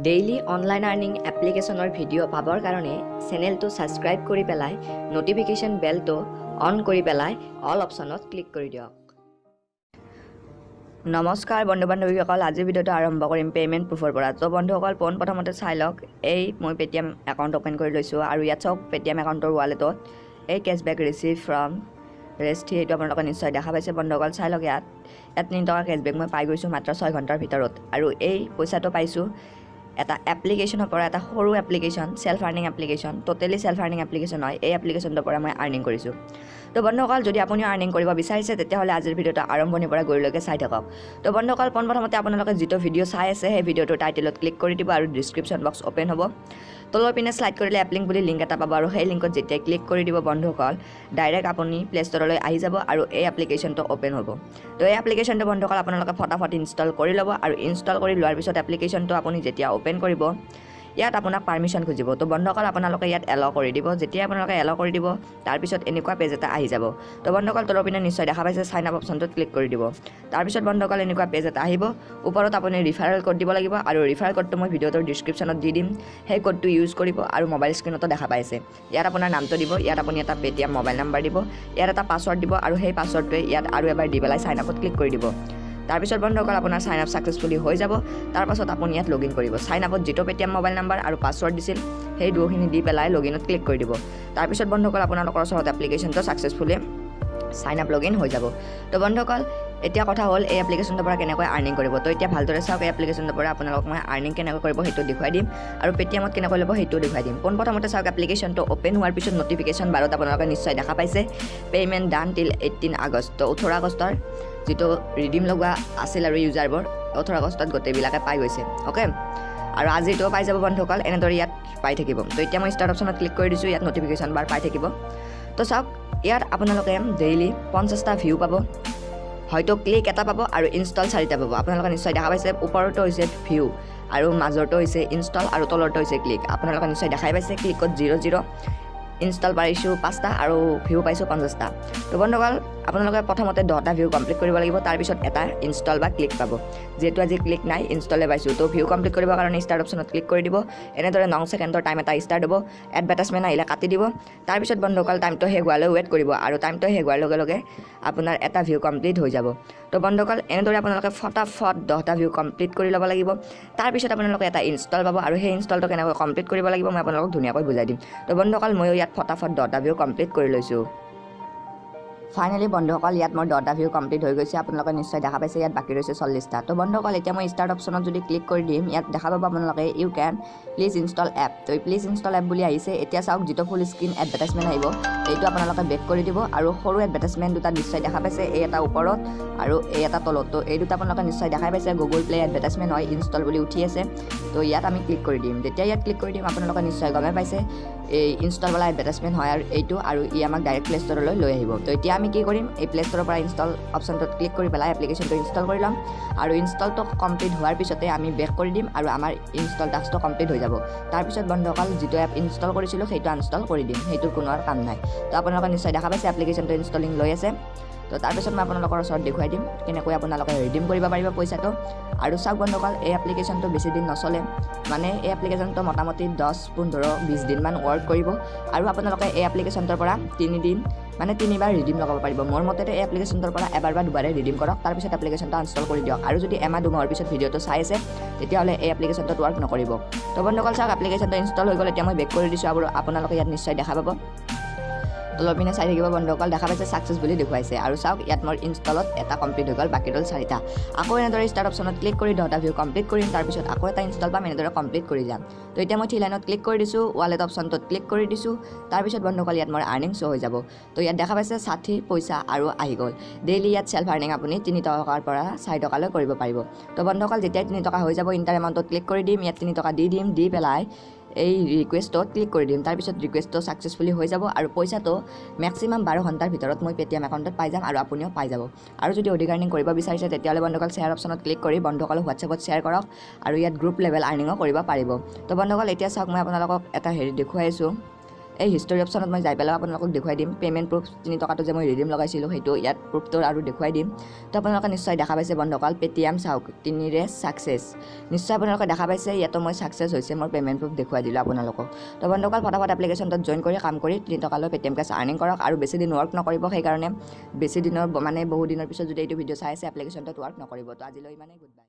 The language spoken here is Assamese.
ডেইলি অনলাইন আৰ্নিং এপ্লিকেশ্যনৰ ভিডিঅ' পাবৰ কাৰণে চেনেলটো ছাবস্ক্ৰাইব কৰি পেলাই ন'টিফিকেশ্যন বেলটো অন কৰি পেলাই অল অপশ্যনত ক্লিক কৰি দিয়ক। নমস্কাৰ বন্ধু বান্ধৱীসকল, আজিৰ ভিডিঅ'টো আৰম্ভ কৰিম পে'মেণ্ট প্ৰুফৰ পৰা। তো বন্ধুসকল পোনপ্ৰথমতে চাই লওক, মই পে'টিএম একাউণ্ট অ'পেন কৰি লৈছোঁ আৰু ইয়াত চাওক পে'টিএম একাউণ্টৰ ৱালেটত এই কেছবেক ৰিচিভ ফ্ৰম ৰেষ্টি এইটো আপোনালোকে নিশ্চয় দেখা পাইছে। বন্ধুসকল চাই লওক, ইয়াত 3 টকা কেছবেক মই পাই গৈছোঁ মাত্ৰ 6 ঘণ্টাৰ ভিতৰত। আৰু এই পইচাটো পাইছোঁ এটা এপ্লিকেশ্যনৰ পৰা, এটা সৰু application, self earning application, totally self earning application হয়। এই এপ্লিকেশ্যনটোৰ পৰা মই আৰ্নিং কৰিছোঁ। তো বন্ধুসকল যদি আপুনিও আৰ্নিং কৰিব বিচাৰিছে তেতিয়াহ'লে আজিৰ ভিডিঅ'টো আৰম্ভণিৰ পৰা গৰিলৈকে চাই থাকক। তো বন্ধুসকল পোনপ্ৰথমতে আপোনালোকে যিটো ভিডিঅ' চাই আছে সেই ভিডিঅ'টোৰ টাইটেলত ক্লিক কৰি দিব আৰু ডিছক্ৰিপশ্যন বক্স অ'পেন হ'ব। তলৰ পিনে শ্লাইড কৰিলে এপ লিংক বুলি লিংক এটা পাব আৰু সেই লিংকত যেতিয়া ক্লিক কৰি দিব বন্ধুসকল ডাইৰেক্ট আপুনি প্লে ষ্ট'ৰলৈ আহি যাব আৰু এই এপ্লিকেশ্যনটো অ'পেন হ'ব। তো এই এপ্লিকেশ্যনটো বন্ধুসকল আপোনালোকে ফটাফট ইনষ্টল কৰি ল'ব আৰু ইনষ্টল কৰি লোৱাৰ পিছত এপ্লিকেশ্যনটো আপুনি যেতিয়া অ'পেন কৰিব ইয়াত আপোনাক পাৰ্মিশ্যন খুজিব। তো বন্ধুসকল আপোনালোকে ইয়াত এলাউ কৰি দিব। যেতিয়া আপোনালোকে এলাউ কৰি দিব তাৰপিছত এনেকুৱা পেজ এটা আহি যাব। তো বন্ধুসকল তলৰ পিনে নিশ্চয় দেখা পাইছে চাইন আপ অপশ্যনটোত ক্লিক কৰি দিব। তাৰপিছত বন্ধুসকল এনেকুৱা পেজ এটা আহিব, ওপৰত আপুনি ৰিফাৰেল কোড দিব লাগিব আৰু ৰিফাৰেল কোডটো মই ভিডিঅ'টোৰ ডিছক্ৰিপশ্যনত দি দিম। সেই কোডটো ইউজ কৰিব আৰু মোবাইল স্ক্ৰীণতো দেখা পাইছে। ইয়াত আপোনাৰ নামটো দিব, ইয়াত আপুনি এটা পে'টিএম মোবাইল নাম্বাৰ দিব, ইয়াত এটা পাছৱৰ্ড দিব আৰু সেই পাছৱৰ্ডটোৱে ইয়াত আৰু এবাৰ দি পেলাই চাইন আপত ক্লিক কৰি দিব। তাৰপিছত বন্ধুসকল আপোনাৰ চাইন আপ ছাকচেছফুলি হৈ যাব। তাৰপাছত আপুনি ইয়াত লগইন কৰিব। চাইন আপত যিটো পে'টিএম মোবাইল নাম্বাৰ আৰু পাছৱৰ্ড দিছিল সেই দুখিনি দি পেলাই লগইনত ক্লিক কৰি দিব। তাৰপিছত বন্ধুসকল আপোনালোকৰ ওচৰত এপ্লিকেশ্যনটো ছাকচেছফুলি চাইন আপ লগইন হৈ যাব। তো বন্ধুসকল এতিয়া কথা হ'ল এই এপ্লিকেশ্যনটোৰ পৰা কেনেকৈ আৰ্নিং কৰিব। তো এতিয়া ভালদৰে চাওক, এই এপ্লিকেশ্যনটোৰ পৰা আপোনালোকক মই আৰ্নিং কেনেকৈ কৰিব সেইটো দেখুৱাই দিম আৰু পে'টিএমত কেনেকৈ ল'ব সেইটো দেখুৱাই দিম। পোনপ্ৰথমতে চাওক, এপ্লিকেশ্যনটো অ'পেন হোৱাৰ পিছত ন'টিফিকেশ্যন বাৰত আপোনালোকে নিশ্চয় দেখা পাইছে পে'মেণ্ট ডান টিল 18 আগষ্ট। তো 18 আগষ্টৰ যিটো ৰিডিম লগোৱা আছিল আৰু ইউজাৰবোৰ 18 আগষ্টত গোটেইবিলাকে পাই গৈছে। অ'কে, আৰু আজিটো পাই যাব বন্ধুসকল, এনেদৰে ইয়াত পাই থাকিব। তো এতিয়া মই ষ্টাৰ্ট অপশ্যনত ক্লিক কৰি দিছোঁ, ইয়াত ন'টিফিকেশ্যন বাৰ পাই থাকিব। তো চাওক, ইয়াত আপোনালোকে ডেইলি 50টা ভিউ পাব, হয়তো ক্লিক এটা পাব আৰু ইনষ্টল 4টা পাব। আপোনালোকে নিশ্চয় দেখা পাইছে ওপৰতো হৈছে ভিউ আৰু মাজৰটো হৈছে ইনষ্টল আৰু তলৰটো হৈছে ক্লিক। আপোনালোকে নিশ্চয় দেখাই পাইছে ক্লিকত 0 ইনষ্টল পাইছোঁ 5টা আৰু ভিউ পাইছোঁ 50টা। তো বন্ধুসকল আপোনালোকে প্ৰথমতে 10টা ভিউ কমপ্লিট কৰিব লাগিব, তাৰপিছত এটা ইনষ্টল বা ক্লিক পাব। যিহেতু আজি ক্লিক নাই, ইনষ্টলে পাইছোঁ। তো ভিউ কমপ্লিট কৰিবৰ কাৰণে ষ্টাৰ্ট অপশ্যনত ক্লিক কৰি দিব। এনেদৰে 9 ছেকেণ্ডৰ টাইম এটা ষ্টাৰ্ট হ'ব, এডভাৰটাইজমেণ্ট আহিলে কাটি দিব। তাৰপিছত বন্ধুসকল টাইমটো শেষ হোৱালৈ ৱেইট কৰিব আৰু টাইমটো শেষ হোৱাৰ লগে লগে আপোনাৰ এটা ভিউ কমপ্লিট হৈ যাব। তো বন্ধুসকল এনেদৰে আপোনালোকে ফটাফট 10টা ভিউ কমপ্লিট কৰি ল'ব লাগিব। তাৰপিছত আপোনালোকে এটা ইনষ্টল পাব আৰু সেই ইনষ্টলটো কেনেকৈ কমপ্লিট কৰিব লাগিব মই আপোনালোকক ধুনীয়াকৈ বুজাই দিম। তো বন্ধুসকল ময়ো ইয়াত ফটাফট 10টা ভিউ কমপ্লিট কৰি লৈছোঁ। ফাইনেলি বন্ধুসকল ইয়াত মোৰ 10টা ভিউ কমপ্লিট হৈ গৈছে। আপোনালোকে নিশ্চয় দেখা পাইছে ইয়াত বাকী ৰৈছে 40টা। তো বন্ধুসকল এতিয়া মই ষ্টাৰ্ট অপশ্যনত যদি ক্লিক কৰি দিম ইয়াত দেখা পাব আপোনালোকে you can please install app. তো প্লিজ ইনষ্টল এপ বুলি আহিছে। এতিয়া চাওক যিটো ফুল স্ক্ৰীণ এডভাৰটাইজমেণ্ট আহিব এইটো আপোনালোকে বেক কৰি দিব আৰু সৰু এডভাৰটাইজমেণ্ট দুটা নিশ্চয় দেখা পাইছে, এই এটা ওপৰত আৰু এই এটা তলত। তো এই দুটা আপোনালোকে নিশ্চয় দেখাই পাইছে গুগল প্লে এডভাৰটাইজমেণ্ট হয়, ইনষ্টল বুলি উঠি আছে। তো ইয়াত আমি ক্লিক কৰি দিম। যেতিয়া ইয়াত ক্লিক কৰি দিম আপোনালোকে নিশ্চয় গমেই পাইছে এই ইনষ্টলৱালা এডভাৰটাইজমেণ্ট হয় আৰু এইটো, আৰু ই আমাক ডাইৰেক্ট প্লে ষ্ট'ৰলৈ লৈ আহিব। তো এতিয়া আমি কি কৰিম, এই প্লে ষ্ট'ৰৰ পৰা ইনষ্টল অপশ্যনটোত ক্লিক কৰি পেলাই এপ্লিকেশ্যনটো ইনষ্টল কৰি ল'ম আৰু ইনষ্টলটো কমপ্লিট হোৱাৰ পিছতে আমি বেক কৰি দিম আৰু আমাৰ ইনষ্টল টাস্কটো কমপ্লিট হৈ যাব। তাৰপিছত বন্ধুসকল যিটো এপ ইনষ্টল কৰিছিলোঁ সেইটো আনষ্টল কৰি দিম, সেইটোৰ কোনো আৰু কাম নাই। তো আপোনালোকে নিশ্চয় দেখা পাইছে এপ্লিকেশ্যনটো ইনষ্টলিং লৈ আছে। তো তাৰপিছত মই আপোনালোকৰ ওচৰত দেখুৱাই দিম কেনেকৈ আপোনালোকে ৰিডিম কৰিব পাৰিব পইচাটো। আৰু চাওক বন্ধুসকল এই এপ্লিকেশ্যনটো বেছি দিন নচলে, মানে এই এপ্লিকেশ্যনটো মোটামুটি 10, 15, 20 দিনমান ৱৰ্ক কৰিব আৰু আপোনালোকে এই এপ্লিকেশ্যনটোৰ পৰা 3 দিন মানে 3বাৰ ৰিডিম লগাব পাৰিব। মোৰ মতে এই এপ্লিকেশ্যনটোৰ পৰা এবাৰ বা দুবাৰে ৰিডিম কৰক, তাৰপিছত এপ্লিকেশ্যনটো আনষ্টল কৰি দিয়ক। আৰু যদি এমাহ 2 মাহৰ পিছত ভিডিঅ'টো চাই আছে তেতিয়াহ'লে এই এপ্লিকেশ্যনটোত ৱৰ্ক নকৰিব। তো বন্ধুসকল চাওক এপ্লিকেশ্যনটো ইনষ্টল হৈ গ'ল। এতিয়া মই বেক কৰি দিছোঁ আৰু আপোনালোকে ইয়াত নিশ্চয় দেখা পাব তলৰ পিনে চাই থাকিব বন্ধুসকল দেখা পাইছে ছাকচেছ বুলি দেখুৱাইছে। আৰু চাওক ইয়াত মোৰ ইনষ্টলত এটা কমপ্লিট হৈ গ'ল, বাকী ৰ'ল 4টা। আকৌ এনেদৰে ষ্টাৰ্ট অপশ্যনত ক্লিক কৰি 10টা ভিউ কমপ্লিট কৰিম, তাৰপিছত আকৌ এটা ইনষ্টল পাম, এনেদৰে কমপ্লিট কৰি যাম। তো এতিয়া মই 3 লাইনত ক্লিক কৰি দিছোঁ, ৱালেট অপশ্যনটোত ক্লিক কৰি দিছোঁ। তাৰপিছত বন্ধুসকল ইয়াত মোৰ আৰ্নিং শ্ব' হৈ যাব। তো ইয়াত দেখা পাইছে 60 পইচা আৰু আহি গ'ল। ডেইলি ইয়াত চেল্ফ আৰ্নিং আপুনি 3 টকাৰ পৰা 4 টকালৈ কৰিব পাৰিব। তো বন্ধুসকল যেতিয়া 3 টকা হৈ যাব ইণ্টাৰ এমাউণ্টত ক্লিক কৰি দিম, ইয়াত 3 টকা দি দিম, দি পেলাই এই ৰিকুৱেষ্টত ক্লিক কৰি দিম। তাৰপিছত ৰিকুৱেষ্টটো ছাকচেছফুলি হৈ যাব আৰু পইচাটো মেক্সিমাম 12 ঘণ্টাৰ ভিতৰত মই পে'টিএম একাউণ্টত পাই যাম আৰু আপুনিও পাই যাব। আৰু যদি অধিক আৰ্নিং কৰিব বিচাৰিছে তেতিয়াহ'লে বন্ধুসকল শ্বেয়াৰ অপশ্যনত ক্লিক কৰি বন্ধুসকল হোৱাটছএপত শ্বেয়াৰ কৰক আৰু ইয়াত গ্ৰুপ লেভেল আৰ্নিঙো কৰিব পাৰিব। তো বন্ধুসকল এতিয়া চাওক মই আপোনালোকক এটা দেখুৱাই আছোঁ এই হিষ্টৰী অপশ্যনত মই যাই পেলাই আপোনালোকক দেখুৱাই দিম পে'মেণ্ট প্ৰুফ 3 টকাটো যে মই ৰিডিম লগাইছিলোঁ সেইটো ইয়াত প্ৰুফটো আৰু দেখুৱাই দিম তো আপোনালোকে নিশ্চয় দেখা পাইছে বন্ধুসকল পে'টিএম চাওক 3ৰে ছাকচেছ নিশ্চয় আপোনালোকে দেখা পাইছে ইয়াতো মই ছাকচেছ হৈছে মোৰ পে'মেণ্ট প্ৰুফ দেখুৱাই দিলোঁ আপোনালোকক তো বন্ধুসকল ফটাফট এপ্লিকেশ্যনটোত জইন কৰি কাম কৰি 3 টকালৈ পে'টিএম কেছ আৰ্নিং কৰক আৰু বেছি দিন ৱৰ্ক নকৰিব সেইকাৰণে বেছি দিনৰ মানে বহু দিনৰ পিছত যদি এইটো ভিডিঅ' চাই আছে এপ্লিকেশ্যনটোত ৱৰ্ক নকৰিব তো আজিলৈ ইমানেই গুড বাই